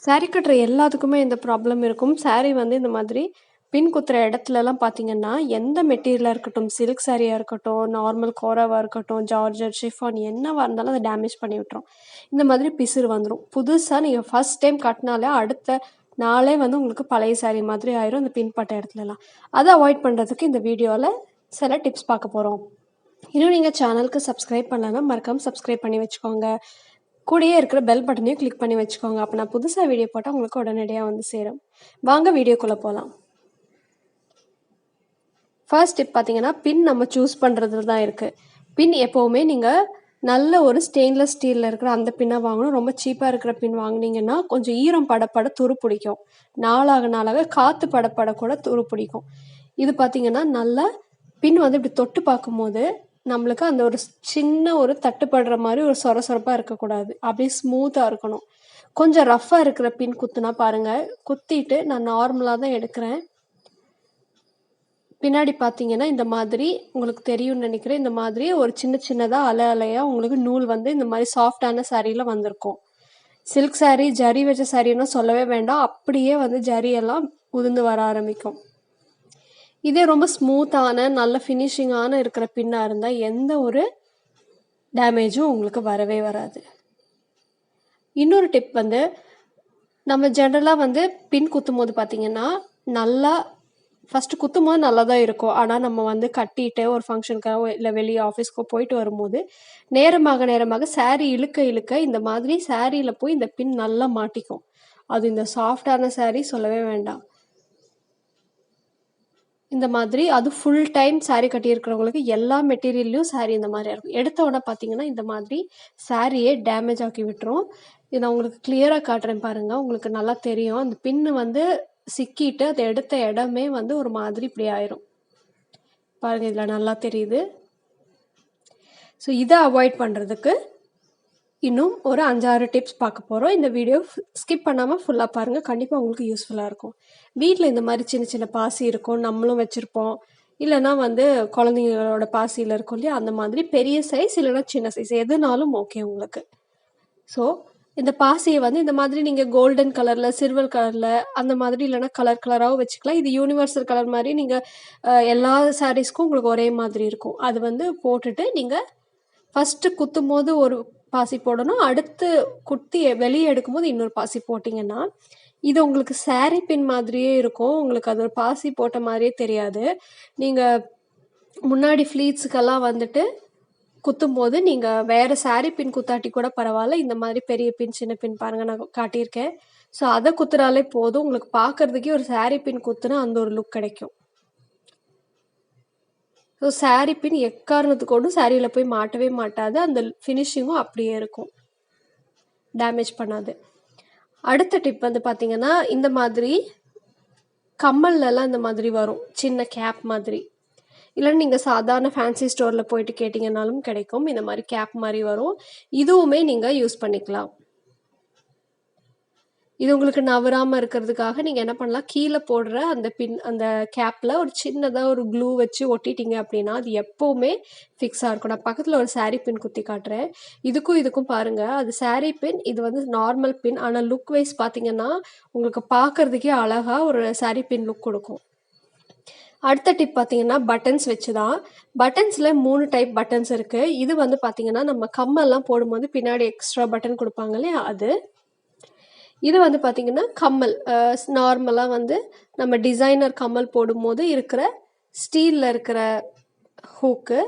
சாரீ கட்டுற எல்லாத்துக்குமே இந்த ப்ராப்ளம் இருக்கும். சாரீ வந்து இந்த மாதிரி பின் குத்துற இடத்துலலாம் பார்த்தீங்கன்னா, எந்த மெட்டீரியலா இருக்கட்டும், சில்க் சாரியா இருக்கட்டும், நார்மல் கோராவா இருக்கட்டும், ஜார்ஜெட், ஷிஃபான் என்னவா இருந்தாலும் அத டேமேஜ் பண்ணி விட்டுரும். இந்த மாதிரி பிசிறு வந்துரும். புதுசா நீங்க ஃபர்ஸ்ட் டைம் கட்டினாலே அடுத்த நாளே வந்து உங்களுக்கு பழைய சாரீ மாதிரி ஆயிரும் இந்த பின்பட்ட இடத்துலலாம். அத அவாய்ட் பண்றதுக்கு இந்த வீடியோல சில டிப்ஸ் பார்க்க போறோம். இன்னும் நீங்க சேனலுக்கு சப்ஸ்கிரைப் பண்ணலன்னா மறக்காம சப்ஸ்கிரைப் பண்ணி வச்சுக்கோங்க. கூடயே இருக்கிற பெல் பட்டனையும் கிளிக் பண்ணி வச்சுக்கோங்க. அப்போ நான் புதுசாக வீடியோ போட்டால் உங்களுக்கு உடனடியாக வந்து சேரும். வாங்க வீடியோக்குள்ளே போகலாம். ஃபர்ஸ்ட் டிப் பார்த்தீங்கன்னா, பின் நம்ம சூஸ் பண்ணுறதுல தான் இருக்குது. பின் எப்போவுமே நீங்கள் நல்ல ஒரு ஸ்டெயின்லெஸ் ஸ்டீலில் இருக்கிற அந்த பின்னை வாங்கணும். ரொம்ப சீப்பாக இருக்கிற பின் வாங்கினீங்கன்னா கொஞ்சம் ஈரம் படப்பட துரு பிடிக்கும். நாளாக நாளாக காற்று படப்பட கூட துரு பிடிக்கும். இது பார்த்தீங்கன்னா நல்லா பின் வந்து இப்படி தொட்டு பார்க்கும்போது நம்மளுக்கு அந்த ஒரு சின்ன ஒரு தட்டுப்படுற மாதிரி ஒரு சொரசொரப்பாக இருக்கக்கூடாது. அப்படியே ஸ்மூத்தாக இருக்கணும். கொஞ்சம் ரஃப்பாக இருக்கிற பின் குத்துனா பாருங்கள். குத்திட்டு நான் நார்மலாக தான் எடுக்கிறேன். பின்னாடி பார்த்தீங்கன்னா இந்த மாதிரி உங்களுக்கு தெரியும்னு நினைக்கிறேன். இந்த மாதிரி ஒரு சின்ன சின்னதாக அலை அலையாக உங்களுக்கு நூல் வந்து இந்த மாதிரி சாஃப்டான சாரியில் வந்திருக்கும். சில்க் சாரீ ஜரி வச்ச சாரின்னா சொல்லவே வேண்டாம். அப்படியே வந்து ஜரியெல்லாம் உதிர்ந்து வர ஆரம்பிக்கும். இதே ரொம்ப ஸ்மூத்தான நல்ல ஃபினிஷிங்கான இருக்கிற பின்னாக இருந்தால் எந்த ஒரு டேமேஜும் உங்களுக்கு வரவே வராது. இன்னொரு டிப் வந்து நம்ம ஜென்ரலாக வந்து பின் குத்தும் போது பார்த்தீங்கன்னா நல்லா ஃபஸ்ட்டு குத்தும் போது நல்லா தான் இருக்கும். ஆனால் நம்ம வந்து கட்டிட்டு ஒரு ஃபங்க்ஷனுக்காகவோ இல்லை வெளியே ஆஃபீஸ்க்கோ போயிட்டு வரும்போது நேரமாக சாரீ இழுக்க இழுக்க இந்த மாதிரி சாரியில் போய் இந்த பின் நல்லா மாட்டிக்கும். அது இந்த சாஃப்டான சாரீ சொல்லவே வேண்டாம். இந்த மாதிரி அது ஃபுல் டைம் சாரீ கட்டியிருக்கிறவங்களுக்கு எல்லா மெட்டீரியல்லையும் சாரீ இந்த மாதிரி இருக்கும். எடுத்த உடனே பார்த்தீங்கன்னா இந்த மாதிரி சாரியே டேமேஜ் ஆக்கி விட்டுரும். இது நான் உங்களுக்கு கிளியராக காட்டுறேன் பாருங்கள். உங்களுக்கு நல்லா தெரியும். அந்த பின்னு வந்து சிக்கிட்டு அதை எடுத்த இடமே வந்து ஒரு மாதிரி இப்படி ஆயிரும். பாருங்கள், இதில் நல்லா தெரியுது. ஸோ இதை அவாய்ட் பண்ணுறதுக்கு இன்னும் ஒரு 5-6 டிப்ஸ் பார்க்க போகிறோம். இந்த வீடியோ ஸ்கிப் பண்ணாமல் ஃபுல்லாக பாருங்கள். கண்டிப்பாக உங்களுக்கு யூஸ்ஃபுல்லாக இருக்கும். வீட்டில் இந்த மாதிரி சின்ன சின்ன பாசி இருக்கும், நம்மளும் வச்சுருப்போம். இல்லைனா வந்து குழந்தைங்களோட பாசியில் இருக்கும் இல்லையா, அந்த மாதிரி பெரிய சைஸ் இல்லைனா சின்ன சைஸ் எதுனாலும் ஓகே உங்களுக்கு. ஸோ இந்த பாசியை வந்து இந்த மாதிரி நீங்கள் கோல்டன் கலரில், சில்வர் கலரில் அந்த மாதிரி இல்லைனா கலர் கலராகவும் வச்சுக்கலாம். இது யூனிவர்சல் கலர் மாதிரி நீங்கள் எல்லா சாரீஸ்க்கும் உங்களுக்கு ஒரே மாதிரி இருக்கும். அது வந்து போட்டுட்டு நீங்கள் ஃபஸ்ட்டு குத்தும் போது ஒரு பாசி போடணும். அடுத்து குத்தி வெளியே எடுக்கும்போது இன்னொரு பாசி போட்டிங்கன்னா இது உங்களுக்கு சாரீ பின் மாதிரியே இருக்கும். உங்களுக்கு அது ஒரு பாசி போட்ட மாதிரியே தெரியாது. நீங்கள் முன்னாடி ஃப்ளீட்ஸுக்கெல்லாம் வந்துட்டு குத்தும்போது நீங்கள் வேறு சாரீ பின் குத்தாட்டி கூட பரவாயில்ல. இந்த மாதிரி பெரிய பின் சின்ன பின் பாருங்கள் நான் காட்டியிருக்கேன். ஸோ அதை குத்துனாலே போதும். உங்களுக்கு பார்க்குறதுக்கே ஒரு சாரீ பின் குத்துனா அந்த ஒரு லுக் கிடைக்கும். ஸோ சாரீ பின் எக்காரணத்துக்கு கொண்டும் சாரியில் போய் மாட்டவே மாட்டாது. அந்த ஃபினிஷிங்கும் அப்படியே இருக்கும், டேமேஜ் பண்ணாது. அடுத்த டிப் வந்து பார்த்தீங்கன்னா இந்த மாதிரி கம்மல்லலாம் இந்த மாதிரி வரும், சின்ன கேப் மாதிரி. இல்லைன்னா நீங்கள் சாதாரண ஃபேன்சி ஸ்டோரில் போயிட்டு கேட்டிங்கனாலும் கிடைக்கும். இந்த மாதிரி கேப் மாதிரி வரும். இதுவுமே நீங்கள் யூஸ் பண்ணிக்கலாம். இது உங்களுக்கு நவராமல் இருக்கிறதுக்காக நீங்கள் என்ன பண்ணலாம், கீழே போடுற அந்த பின் அந்த கேப்பில் ஒரு சின்னதாக ஒரு க்ளூ வச்சு ஒட்டிட்டீங்க அப்படின்னா அது எப்போவுமே ஃபிக்ஸாக இருக்கும். நான் பக்கத்தில் ஒரு சாரீ பின் குத்தி காட்டுறேன். இதுக்கும் பாருங்கள், அது சாரீ பின், இது வந்து நார்மல் பின். ஆனால் லுக் வைஸ் பார்த்தீங்கன்னா உங்களுக்கு பார்க்குறதுக்கே அழகாக ஒரு சாரீ பின் லுக் கொடுக்கும். அடுத்த டிப் பார்த்தீங்கன்னா பட்டன்ஸ் வச்சு தான். பட்டன்ஸில் 3 டைப் பட்டன்ஸ் இருக்குது. இது வந்து பார்த்தீங்கன்னா நம்ம கம்மெல்லாம் போடும்போது பின்னாடி எக்ஸ்ட்ரா பட்டன் கொடுப்பாங்க இல்லையா, அது. இது வந்து பார்த்திங்கன்னா கம்மல் நார்மலாக வந்து நம்ம டிசைனர் கம்மல் போடும்போது இருக்கிற ஸ்டீலில் இருக்கிற ஹூக்கு,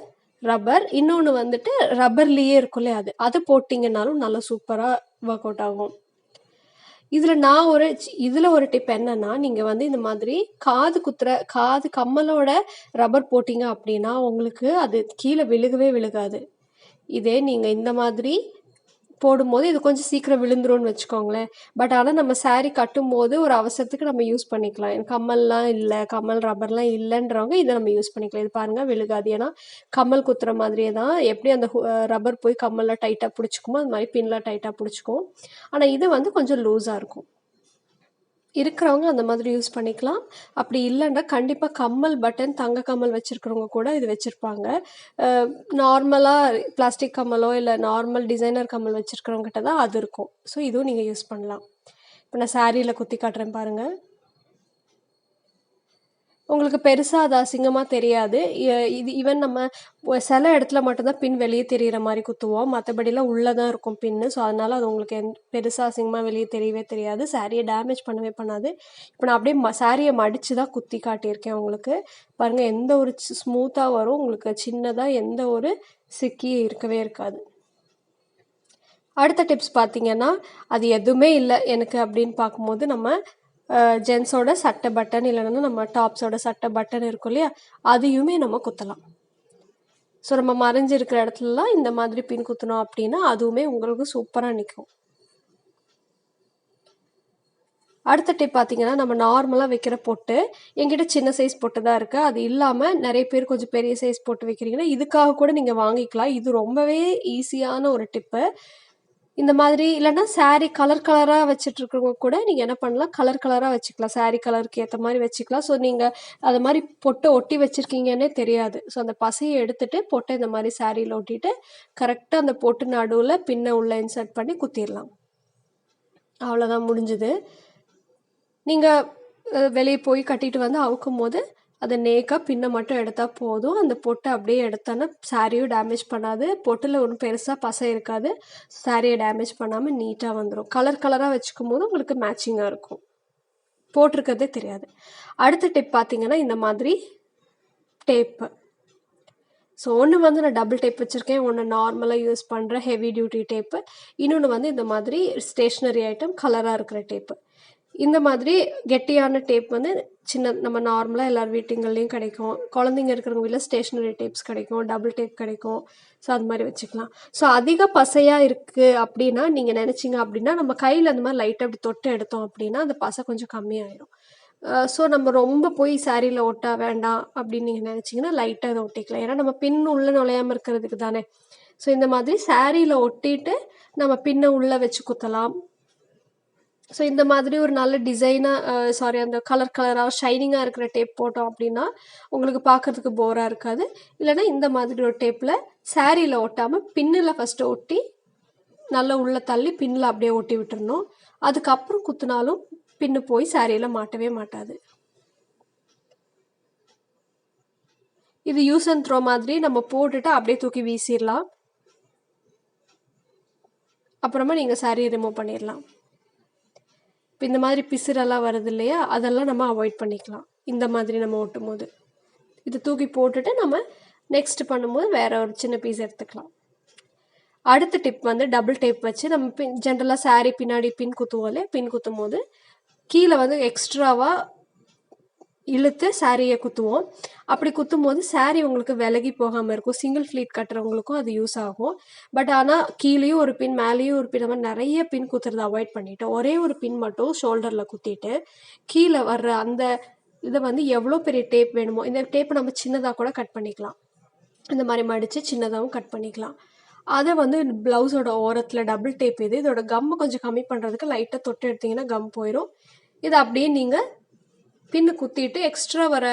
ரப்பர். இன்னொன்று வந்துட்டு ரப்பர்லேயே இருக்கும் இல்லையா, அது போட்டிங்கன்னாலும் நல்லா சூப்பராக ஒர்க் அவுட் ஆகும். இதில் ஒரு டிப் என்னன்னா, நீங்கள் வந்து இந்த மாதிரி காது கம்மலோட ரப்பர் போட்டிங்க அப்படின்னா உங்களுக்கு அது கீழே விழுகவே விழுகாது. இதே நீங்கள் இந்த மாதிரி போடும்போது இது கொஞ்சம் சீக்கிரம் விழுந்துரும்னு வச்சுக்கோங்களேன். பட் ஆனால் நம்ம சாரீ கட்டும்போது ஒரு அவசரத்துக்கு நம்ம யூஸ் பண்ணிக்கலாம். கம்மல்லாம் இல்லை, கம்மல் ரப்பர்லாம் இல்லைன்றவங்க இதை நம்ம யூஸ் பண்ணிக்கலாம். இது பாருங்கள் விழுகாது. ஏன்னா கம்மல் குத்துற மாதிரியே தான். எப்படி அந்த ரப்பர் போய் கம்மலில் டைட்டாக பிடிச்சிக்குமோ அது மாதிரி பின்னில் டைட்டாக பிடிச்சிக்கும். ஆனால் இது வந்து கொஞ்சம் லூஸாக இருக்கும். இருக்கிறவங்க அந்த மாதிரி யூஸ் பண்ணிக்கலாம். அப்படி இல்லைன்னா கண்டிப்பாக கம்மல் பட்டன் தங்க கம்மல் வச்சுருக்கிறவங்க கூட இது வச்சுருப்பாங்க. நார்மலாக பிளாஸ்டிக் கம்மலோ இல்லை நார்மல் டிசைனர் கம்மல் வச்சுருக்கிறவங்ககிட்ட தான் அது இருக்கும். ஸோ இதுவும் நீங்கள் யூஸ் பண்ணலாம். இப்போ நான் சாரியில் குத்தி காட்டுறேன் பாருங்கள். உங்களுக்கு பெருசாக அது அசிங்கமாக தெரியாது. இது ஈவன் நம்ம சில இடத்துல மட்டும்தான் பின் வெளியே தெரிகிற மாதிரி குத்துவோம், மற்றபடிலாம் உள்ளே தான் இருக்கும் பின்னு. ஸோ அதனால் அது உங்களுக்கு பெருசாக அசிங்கமாக வெளியே தெரியவே தெரியாது, சாரியை டேமேஜ் பண்ணவே பண்ணாது. இப்போ நான் அப்படியே சாரியை மடித்து தான் குத்தி காட்டியிருக்கேன் உங்களுக்கு. பாருங்கள், எந்த ஒரு ஸ்மூத்தாக வரும் உங்களுக்கு, சின்னதாக எந்த ஒரு சிக்கி இருக்கவே இருக்காது. அடுத்த டிப்ஸ் பார்த்தீங்கன்னா, அது எதுவுமே இல்லை எனக்கு அப்படின்னு பார்க்கும்போது, நம்ம ஜென்ஸோட சட்டை பட்டன் இல்லைன்னா நம்ம டாப்ஸோட சட்டை பட்டன் இருக்கும் இல்லையா, அதையுமே நம்ம குத்தலாம். ஸோ நம்ம மறைஞ்சிருக்கிற இடத்துலலாம் இந்த மாதிரி பின் குத்தணும் அப்படின்னா அதுவுமே உங்களுக்கு சூப்பராக நிற்கும். அடுத்த டிப் பார்த்தீங்கன்னா, நம்ம நார்மலாக வைக்கிற பொட்டு, என்கிட்ட சின்ன சைஸ் பொட்டு தான் இருக்குது. அது இல்லாமல் நிறைய பேர் கொஞ்சம் பெரிய சைஸ் பொட்டு வைக்கிறீங்கன்னா இதுக்காக கூட நீங்கள் வாங்கிக்கலாம். இது ரொம்பவே ஈஸியான ஒரு டிப்பு. இந்த மாதிரி இல்லைன்னா சாரீ கலர் கலராக வச்சுட்ருக்கவங்க கூட நீங்கள் என்ன பண்ணலாம், கலர் கலராக வச்சுக்கலாம். சாரீ கலருக்கு ஏற்ற மாதிரி வச்சுக்கலாம். ஸோ நீங்கள் அது மாதிரி பொட்டை ஒட்டி வச்சுருக்கீங்கன்னே தெரியாது. ஸோ அந்த பசையை எடுத்துகிட்டு பொட்டை இந்த மாதிரி சாரியில் ஒட்டிட்டு கரெக்டாக அந்த பொட்டு நடுவில் பின்னை உள்ளே இன்சர்ட் பண்ணி குத்திடலாம். அவ்வளோதான், முடிஞ்சுது. நீங்கள் வெளியே போய் கட்டிட்டு வந்து அவுக்கும் போது அதை நேக்காக பின்னை மட்டும் எடுத்தால் போதும். அந்த பொட்டை அப்படியே எடுத்தோன்னா சாரியும் டேமேஜ் பண்ணாது, பொட்டில் ஒன்றும் பெருசாக பசை இருக்காது, சாரியை டேமேஜ் பண்ணாமல் நீட்டாக வந்துடும். கலர் கலராக வச்சுக்கும் போது உங்களுக்கு மேட்சிங்காக இருக்கும், போட்டிருக்கிறதே தெரியாது. அடுத்த டிப் பார்த்தீங்கன்னா, இந்த மாதிரி டேப்பு. ஸோ ஒன்று வந்து நான் டபுள் டேப் வச்சுருக்கேன், ஒன்று நார்மலாக யூஸ் பண்ணுற ஹெவி டியூட்டி டேப்பு, இன்னொன்று வந்து இந்த மாதிரி ஸ்டேஷ்னரி ஐட்டம் கலராக இருக்கிற டேப்பு. இந்த மாதிரி கெட்டியான டேப் வந்து சின்ன நம்ம நார்மலாக எல்லார் வீட்டுங்கள்லேயும் கிடைக்கும். குழந்தைங்க இருக்கிறவங்க வீட்டில் ஸ்டேஷ்னரி டேப்ஸ் கிடைக்கும், டபுள் டேப் கிடைக்கும். ஸோ அது மாதிரி வச்சுக்கலாம். ஸோ அதிக பசையாக இருக்குது அப்படின்னா நீங்கள் நினச்சிங்க அப்படின்னா நம்ம கையில் அந்த மாதிரி லைட்டாக அப்படி தொட்டு எடுத்தோம் அப்படின்னா அந்த பசை கொஞ்சம் கம்மியாயிடும். ஸோ நம்ம ரொம்ப போய் சாரியில் ஒட்ட வேண்டாம் அப்படின்னு நீங்கள் நினச்சிங்கன்னா லைட்டாக அதை ஒட்டிக்கலாம். ஏன்னா நம்ம பின் உள்ளே நுழையாமல் இருக்கிறதுக்கு தானே. ஸோ இந்த மாதிரி சாரியில் ஒட்டிட்டு நம்ம பின்னை உள்ளே வச்சு குத்தலாம். ஸோ இந்த மாதிரி ஒரு நல்ல டிசைனாக அந்த கலர் கலராக ஷைனிங்காக இருக்கிற டேப் போட்டோம் அப்படின்னா உங்களுக்கு பார்க்குறதுக்கு போராக இருக்காது. இல்லைனா இந்த மாதிரி ஒரு டேப்பில் சாரியில் ஒட்டாமல் பின்னில் ஃபஸ்ட்டு ஒட்டி நல்லா உள்ளே தள்ளி பின்னில் அப்படியே ஒட்டி விட்டுறணும். அதுக்கப்புறம் குத்துனாலும் பின்னு போய் சாரியில் மாட்டவே மாட்டாது. இது யூஸ் அண்ட் த்ரோ மாதிரி நம்ம போட்டுட்டு அப்படியே தூக்கி வீசிடலாம். அப்புறமா நீங்கள் சாரியை ரிமூவ் பண்ணிடலாம். இப்போ இந்த மாதிரி பிசுரெல்லாம் வருது இல்லையா, அதெல்லாம் நம்ம அவாய்ட் பண்ணிக்கலாம் இந்த மாதிரி நம்ம ஓட்டும் போது. இது தூக்கி போட்டுட்டு நம்ம நெக்ஸ்ட் பண்ணும்போது வேறு ஒரு சின்ன பீஸ் எடுத்துக்கலாம். அடுத்த டிப் வந்து டபுள் டேப் வச்சு நம்ம ஜென்ரலாக சாரீ பின்னாடி பின் குத்துவோம் இல்லையா, பின் குத்தும் போது கீழே வந்து எக்ஸ்ட்ராவாக இழுத்து சாரியை குத்துவோம். அப்படி குத்தும் போது சாரீ உங்களுக்கு விலகி போகாமல் இருக்கும். சிங்கிள் ஃப்ளீட் கட்டுறவங்களுக்கும் அது யூஸ் ஆகும். பட் ஆனால் கீழேயும் ஒரு பின் மேலேயும் ஒரு பின், நம்ம நிறைய பின் குத்துறதை அவாய்ட் பண்ணிவிட்டு ஒரே ஒரு பின் மட்டும் ஷோல்டரில் குத்திட்டு கீழே வர்ற அந்த இதை வந்து எவ்வளோ பெரிய டேப் வேணுமோ, இந்த டேப்பை நம்ம சின்னதாக கூட கட் பண்ணிக்கலாம். இந்த மாதிரி மடித்து சின்னதாகவும் கட் பண்ணிக்கலாம். அதை வந்து ப்ளவுஸோட ஓரத்தில் டபுள் டேப் இது. இதோட கம்மை கொஞ்சம் கம்மி பண்ணுறதுக்கு லைட்டாக தொட்டு எடுத்திங்கன்னா கம் போயிடும். இதை அப்படியே நீங்கள் பின்னு குத்திட்டு எக்ஸ்ட்ரா வர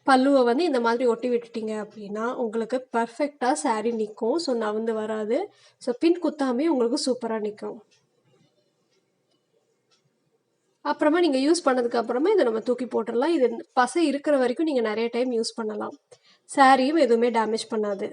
பல்லுவை வந்து இந்த மாதிரி ஒட்டி விட்டுட்டீங்க அப்படின்னா உங்களுக்கு பர்ஃபெக்டாக சாரீ நிற்கும். ஸோ நவுந்து வராது. ஸோ பின் குத்தாமே உங்களுக்கு சூப்பராக நிற்கும். அப்புறமா நீங்கள் யூஸ் பண்ணதுக்கு அப்புறமா இதை நம்ம தூக்கி போட்டுடலாம். இது பசை இருக்கிற வரைக்கும் நீங்கள் நிறைய டைம் யூஸ் பண்ணலாம். சாரியும் எதுவுமே டேமேஜ் பண்ணாது.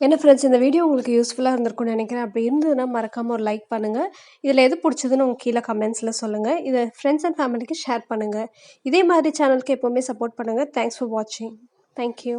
என்ன ஃப்ரெண்ட்ஸ், இந்த வீடியோ உங்களுக்கு யூஸ்ஃபுல்லாக இருந்திருக்கும்னு நினைக்கிறேன். அப்படி இருந்ததுன்னா மறக்காமல் ஒரு லைக் பண்ணுங்கள். இதில் எது பிடிச்சதுன்னு உங்கள் கீழே கமெண்ட்ஸில் சொல்லுங்கள். இதை ஃப்ரெண்ட்ஸ் அண்ட் ஃபேமிலிக்கு ஷேர் பண்ணுங்கள். இதே மாதிரி சேனலுக்கு எப்போவுமே சப்போர்ட் பண்ணுங்கள். தேங்க்ஸ் ஃபார் வாட்சிங். தேங்க்யூ.